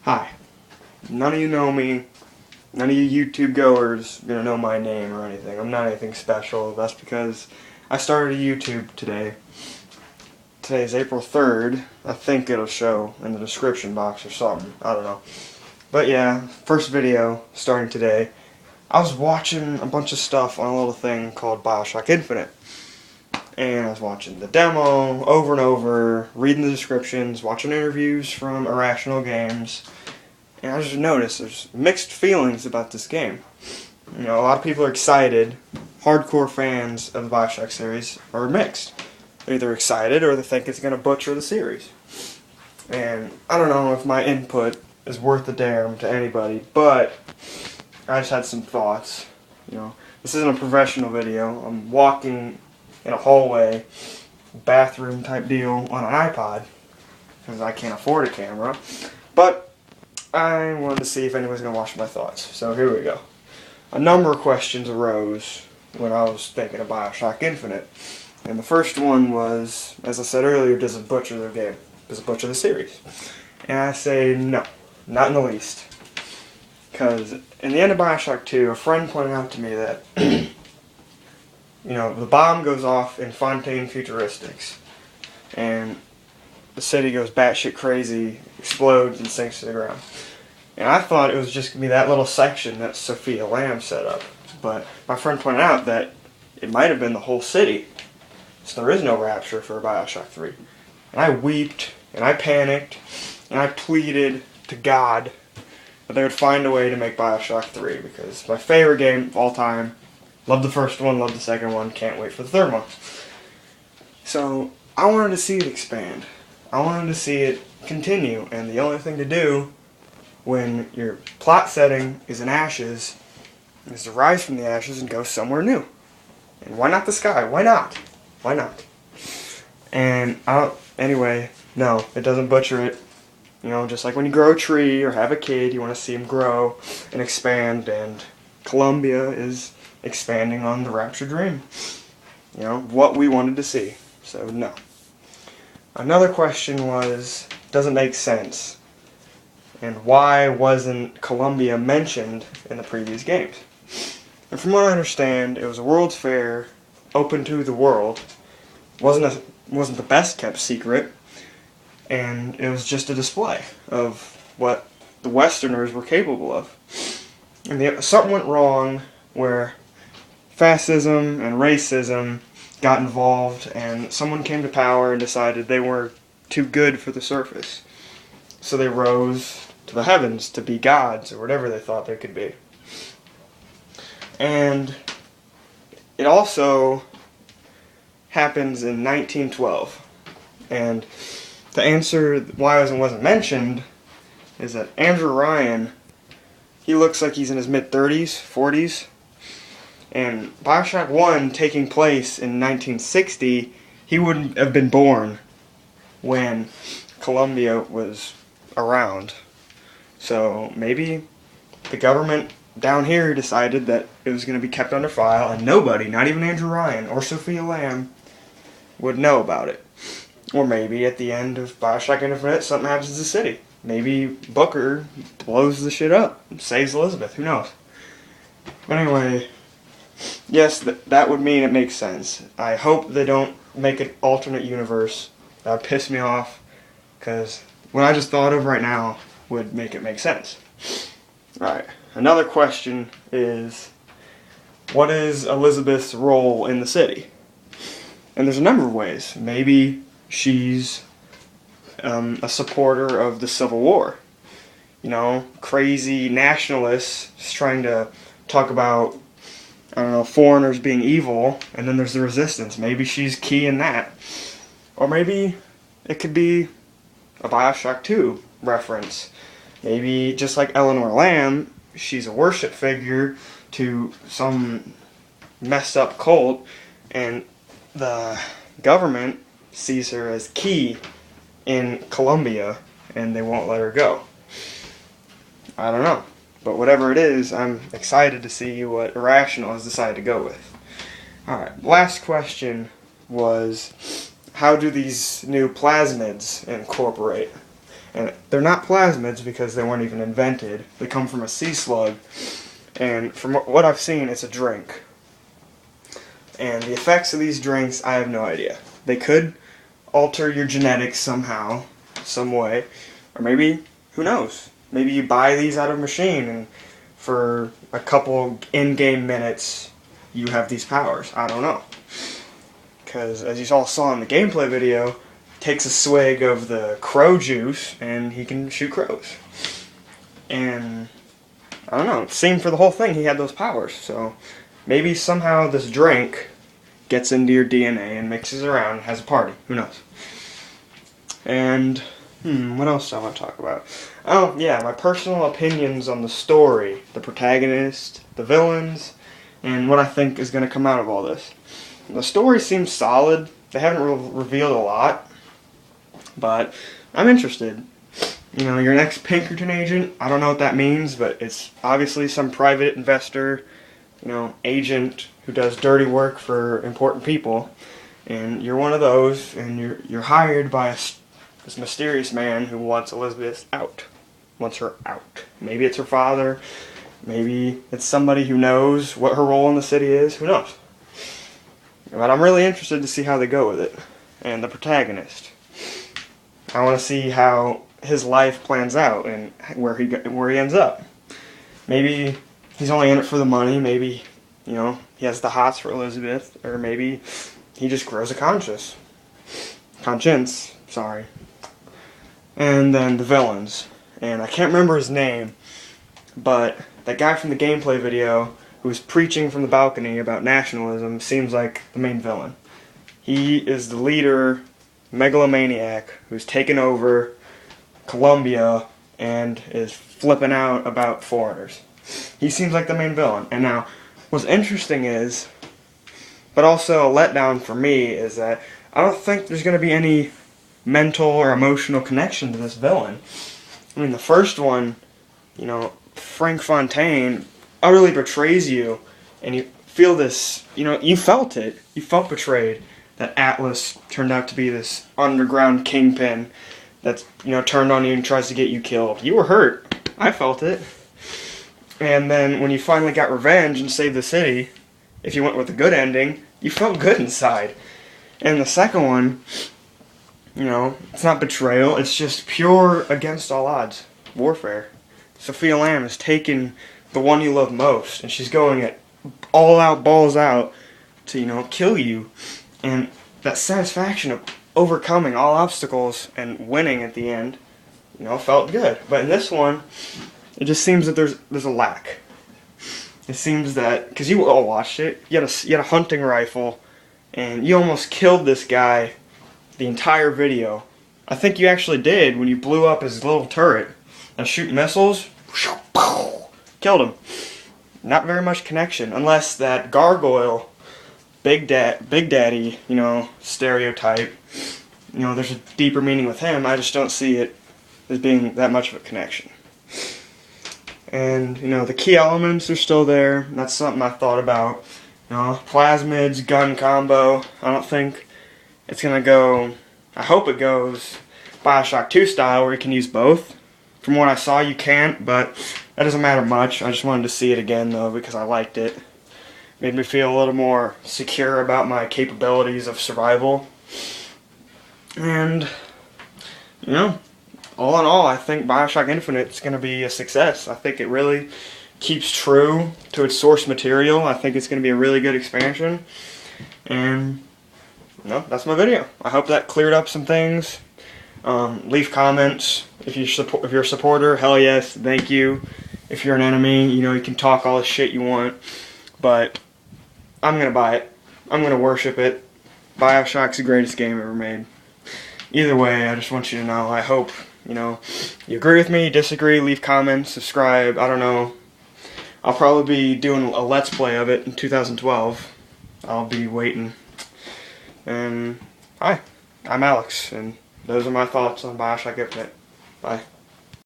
Hi. None of you know me. None of you YouTube goers are gonna know my name or anything. I'm not anything special. That's because I started a YouTube today. Today is April 3rd. I think it'll show in the description box or something. I don't know. But yeah, first video starting today. I was watching a bunch of stuff on a little thing called Bioshock Infinite. And I was watching the demo over and over, reading the descriptions, watching interviews from Irrational Games. And I just noticed there's mixed feelings about this game. You know, a lot of people are excited. Hardcore fans of the Bioshock series are mixed. They're either excited or they think it's going to butcher the series. And I don't know if my input is worth a damn to anybody, but I just had some thoughts. You know, this isn't a professional video. I'm walking in a hallway, bathroom type deal on an iPod, because I can't afford a camera. But I wanted to see if anybody's going to watch my thoughts. So here we go. A number of questions arose when I was thinking of Bioshock Infinite. And the first one was, as I said earlier, does it butcher the game? Does it butcher the series? And I say no, not in the least. Because in the end of Bioshock 2, a friend pointed out to me that you know, the bomb goes off in Fontaine Futuristics, and the city goes batshit crazy, explodes, and sinks to the ground. And I thought it was just going to be that little section that Sophia Lamb set up. But my friend pointed out that it might have been the whole city. So there is no rapture for Bioshock 3. And I weeped, and I panicked, and I pleaded to God that they would find a way to make Bioshock 3, because it's my favorite game of all time. Love the first one, love the second one, can't wait for the third one. So, I wanted to see it expand. I wanted to see it continue, and the only thing to do when your plot setting is in ashes is to rise from the ashes and go somewhere new. And why not the sky? Why not? Why not? And, anyway, no, it doesn't butcher it. You know, just like when you grow a tree or have a kid, you want to see him grow and expand, and Columbia is expanding on the Rapture Dream. You know, what we wanted to see. So, no. Another question was, does it make sense? And why wasn't Columbia mentioned in the previous games? And from what I understand, it was a World's Fair, open to the world. Wasn't the best kept secret, and it was just a display of what the Westerners were capable of. And something went wrong where fascism and racism got involved, and someone came to power and decided they were too good for the surface. So they rose to the heavens to be gods, or whatever they thought they could be. And it also happens in 1912. And to answer why it wasn't mentioned is that Andrew Ryan, he looks like he's in his mid-30s, 40s. And Bioshock 1 taking place in 1960, he wouldn't have been born when Columbia was around. So maybe the government down here decided that it was going to be kept under file, and nobody, not even Andrew Ryan or Sophia Lamb, would know about it. Or maybe at the end of Bioshock Infinite, something happens to the city. Maybe Booker blows the shit up and saves Elizabeth. Who knows? But anyway, yes, that would mean it makes sense. I hope they don't make an alternate universe. That would piss me off, because what I just thought of right now would make it make sense. Alright, another question is, what is Elizabeth's role in the city? And there's a number of ways. Maybe she's a supporter of the Civil War. You know, crazy nationalists trying to talk about, I don't know, foreigners being evil, and then there's the resistance. Maybe she's key in that. Or maybe it could be a Bioshock 2 reference. Maybe, just like Eleanor Lamb, she's a worship figure to some messed up cult, and the government sees her as key in Columbia, and they won't let her go. I don't know. But whatever it is, I'm excited to see what Irrational has decided to go with. Alright, last question was, how do these new plasmids incorporate? And they're not plasmids because they weren't even invented. They come from a sea slug. And from what I've seen, it's a drink. And the effects of these drinks, I have no idea. They could alter your genetics somehow, some way. Or maybe, who knows? Maybe you buy these out of a machine and for a couple in-game minutes you have these powers. I don't know. Because as you all saw in the gameplay video, takes a swig of the crow juice and he can shoot crows. And I don't know, same for the whole thing, he had those powers. So maybe somehow this drink gets into your DNA and mixes around and has a party. Who knows? And what else do I want to talk about? Oh yeah, my personal opinions on the story, the protagonist, the villains, and what I think is going to come out of all this. The story seems solid. They haven't revealed a lot, but I'm interested. You know, you're an ex-Pinkerton agent. I don't know what that means, but it's obviously some private investor, you know, agent who does dirty work for important people. And you're one of those, and you're hired by this mysterious man who wants Elizabeth out. Wants her out. Maybe it's her father. Maybe it's somebody who knows what her role in the city is. Who knows? But I'm really interested to see how they go with it. And the protagonist. I want to see how his life plans out and where he ends up. Maybe he's only in it for the money. Maybe, you know, he has the hots for Elizabeth. Or maybe he just grows a conscience. Sorry. And then the villains. And I can't remember his name, but that guy from the gameplay video who was preaching from the balcony about nationalism seems like the main villain. He is the leader, megalomaniac, who's taken over Colombia and is flipping out about foreigners. He seems like the main villain. And now, what's interesting is, but also a letdown for me, is that I don't think there's going to be any mental or emotional connection to this villain. I mean, the first one, you know, Frank Fontaine utterly betrays you, and you feel this, you know, you felt it. You felt betrayed that Atlas turned out to be this underground kingpin that's, you know, turned on you and tries to get you killed. You were hurt. I felt it. And then when you finally got revenge and saved the city, if you went with a good ending, you felt good inside. And the second one, you know, it's not betrayal, it's just pure against all odds warfare. Sophia Lamb has taken the one you love most, and she's going at all out, balls out, to, you know, kill you. And that satisfaction of overcoming all obstacles and winning at the end, you know, felt good. But in this one, it just seems that there's a lack. It seems that, because you all watched it, you had a hunting rifle, and you almost killed this guy the entire video. I think you actually did when you blew up his little turret and shoot missiles. Killed him. Not very much connection, unless that gargoyle, Big Daddy, you know, stereotype. You know, there's a deeper meaning with him. I just don't see it as being that much of a connection. And, you know, the key elements are still there. That's something I thought about. You know, plasmids, gun combo. I don't think it's going to go, I hope it goes Bioshock 2 style where you can use both. From what I saw, you can't, but that doesn't matter much. I just wanted to see it again, though, because I liked it. Made me feel a little more secure about my capabilities of survival. And, you know, all in all, I think Bioshock Infinite is going to be a success. I think it really keeps true to its source material. I think it's going to be a really good expansion. And, you know, that's my video. I hope that cleared up some things. Leave comments. If you're a supporter, hell yes, thank you. If you're an enemy, you know, you can talk all the shit you want. But I'm going to buy it. I'm going to worship it. Bioshock's the greatest game ever made. Either way, I just want you to know, I hope, you know, you agree with me, disagree, leave comments, subscribe, I don't know. I'll probably be doing a Let's Play of it in 2012. I'll be waiting. And, hi, I'm Alex, and those are my thoughts on Bioshock Infinite. Bye.